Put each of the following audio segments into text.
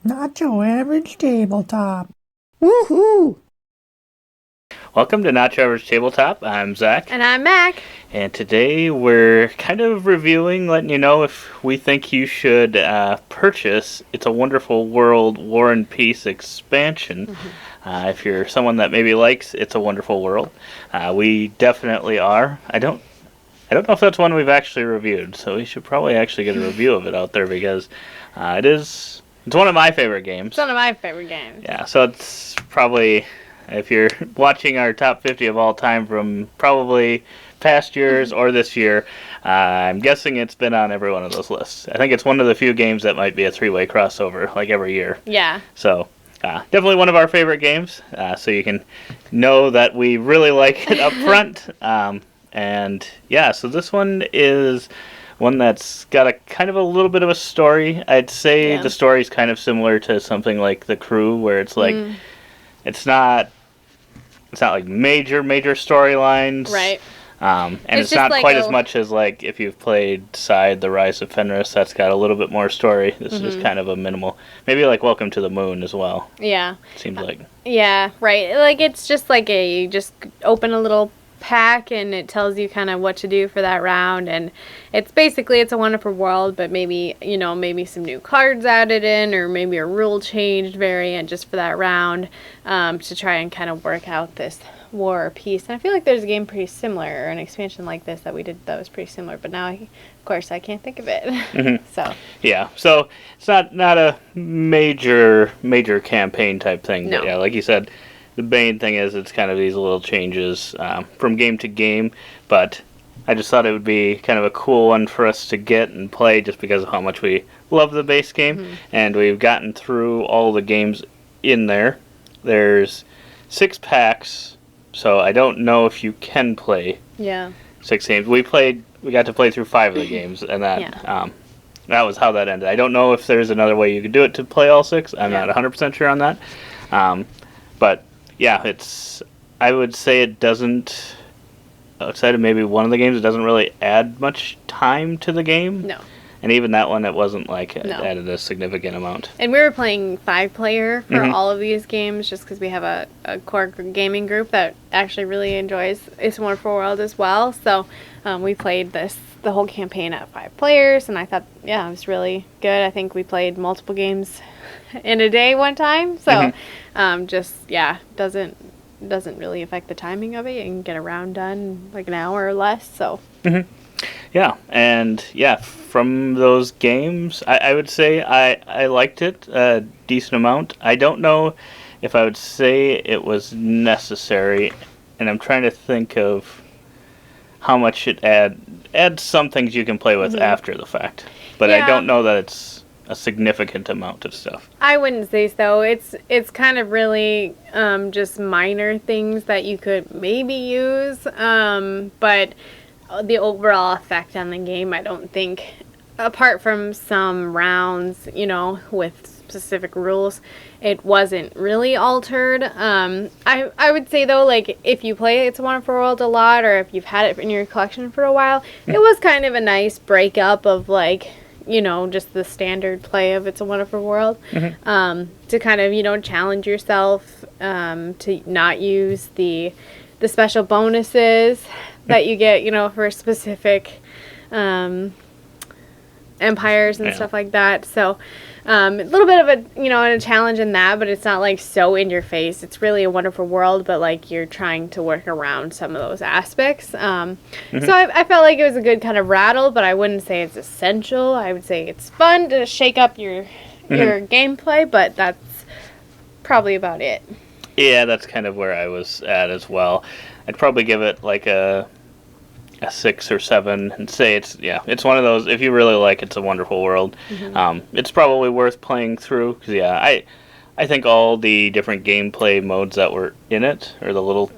Not your average tabletop. Woohoo! Welcome to Not Your Average Tabletop. I'm Zach. And I'm Mac. And today we're kind of reviewing, letting you know if we think you should purchase It's a Wonderful World War and Peace expansion. If you're someone that maybe likes It's a Wonderful World. We definitely are. I don't know if that's one we've actually reviewed, so we should probably actually get a review of it out there because it's one of my favorite games. It's one of my favorite games. Yeah, so it's probably, if you're watching our top 50 of all time from probably past years or this year, I'm guessing it's been on every one of those lists. I think it's one of the few games that might be a three-way crossover, like every year. Yeah. So, definitely one of our favorite games, so you can know that we really like it up front. And, yeah, so this one is one that's got a kind of a little bit of a story. I'd say the story's kind of similar to something like The Crew, where it's like, it's not like major storylines. Right. And it's not like quite as much as like if you've played Side, The Rise of Fenris, that's got a little bit more story. This is kind of a minimal. Maybe like Welcome to the Moon as well. Yeah. Seems like. Yeah, right. Like it's just like you just open a little pack and it tells you kind of what to do for that round, and it's a Wonderful World, but maybe some new cards added in, or maybe a rule changed variant just for that round, to try and kind of work out this war or peace. And I feel like there's a game pretty similar, or an expansion like this that we did that was pretty similar, but now of course I can't think of it. So yeah, so it's not a major campaign type thing. No. But yeah, like you said, the main thing is it's kind of these little changes from game to game, but I just thought it would be kind of a cool one for us to get and play just because of how much we love the base game, and we've gotten through all the games in there. There's 6 packs, so I don't know if you can play 6 games. We got to play through 5 of the games, and that was how that ended. I don't know if there's another way you could do it to play all 6. I'm not 100% sure on that. But yeah, I would say it doesn't, outside of maybe one of the games, it doesn't really add much time to the game. no. And even that one, it wasn't like it added a significant amount. And we were playing 5-player for all of these games just because we have a core gaming group that actually really enjoys It's a Wonderful World as well. So we played the whole campaign at 5 players, and I thought, it was really good. I think we played multiple games in a day one time. So doesn't really affect the timing of it. You can get a round done in like an hour or less. So. Yeah, and from those games, I would say I liked it a decent amount. I don't know if I would say it was necessary, and I'm trying to think of how much it adds some things you can play with after the fact. But I don't know that it's a significant amount of stuff. I wouldn't say so. It's kind of really just minor things that you could maybe use, but the overall effect on the game, I don't think, apart from some rounds, with specific rules, it wasn't really altered. I would say though, like if you play It's a Wonderful World a lot, or if you've had it in your collection for a while, it was kind of a nice breakup of like, just the standard play of It's a Wonderful World, to kind of, challenge yourself, to not use the special bonuses that you get, for specific empires and stuff like that. So a little bit of a challenge in that, but it's not like so in your face. It's really a wonderful world, but like you're trying to work around some of those aspects. So I felt like it was a good kind of rattle, but I wouldn't say it's essential. I would say it's fun to shake up your gameplay, but that's probably about it. Yeah, that's kind of where I was at as well. I'd probably give it like a 6 or 7 and say it's one of those, if you really like It's a Wonderful World, it's probably worth playing through, because I think all the different gameplay modes that were in it, or the little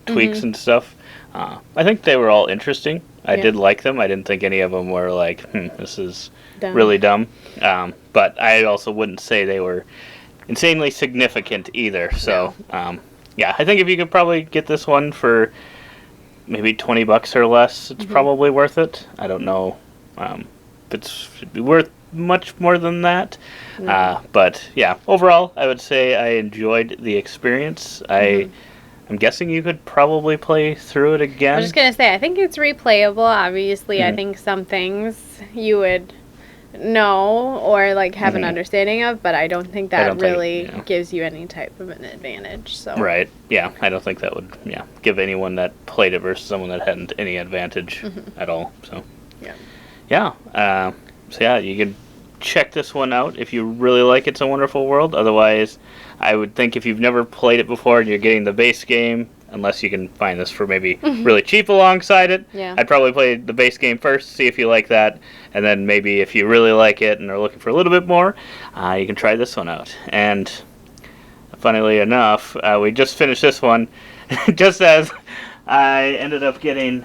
tweaks and stuff, I think they were all interesting. I did like them. I didn't think any of them were like, this is really dumb. But I also wouldn't say they were insanely significant either. So, I think if you could probably get this one for maybe $20 or less, it's probably worth it. I don't know if it's worth much more than that. But yeah, overall, I would say I enjoyed the experience. I'm guessing you could probably play through it again. I was just gonna say, I think it's replayable. Obviously, I think some things you would know or like have an understanding of, but I don't think that really gives you any type of an advantage. So Right. Yeah, I don't think that would give anyone that played it versus someone that hadn't any advantage at all. So yeah, you can check this one out if you really like It's a Wonderful World. Otherwise, I would think if you've never played it before and you're getting the base game, unless you can find this for maybe really cheap alongside it, I'd probably play the base game first, see if you like that, and then maybe if you really like it and are looking for a little bit more, you can try this one out. And funnily enough, we just finished this one just as I ended up getting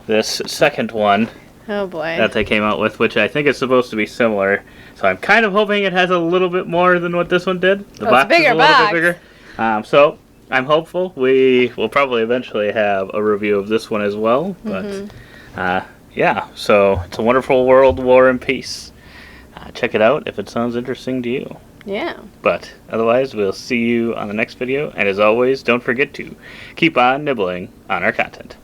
this second one. Oh boy. That they came out with, which I think is supposed to be similar. So I'm kind of hoping it has a little bit more than what this one did. The box is a little bit bigger. So I'm hopeful we will probably eventually have a review of this one as well. But yeah, so It's a Wonderful World, War and Peace. Check it out if it sounds interesting to you. Yeah. But otherwise, we'll see you on the next video. And as always, don't forget to keep on nibbling on our content.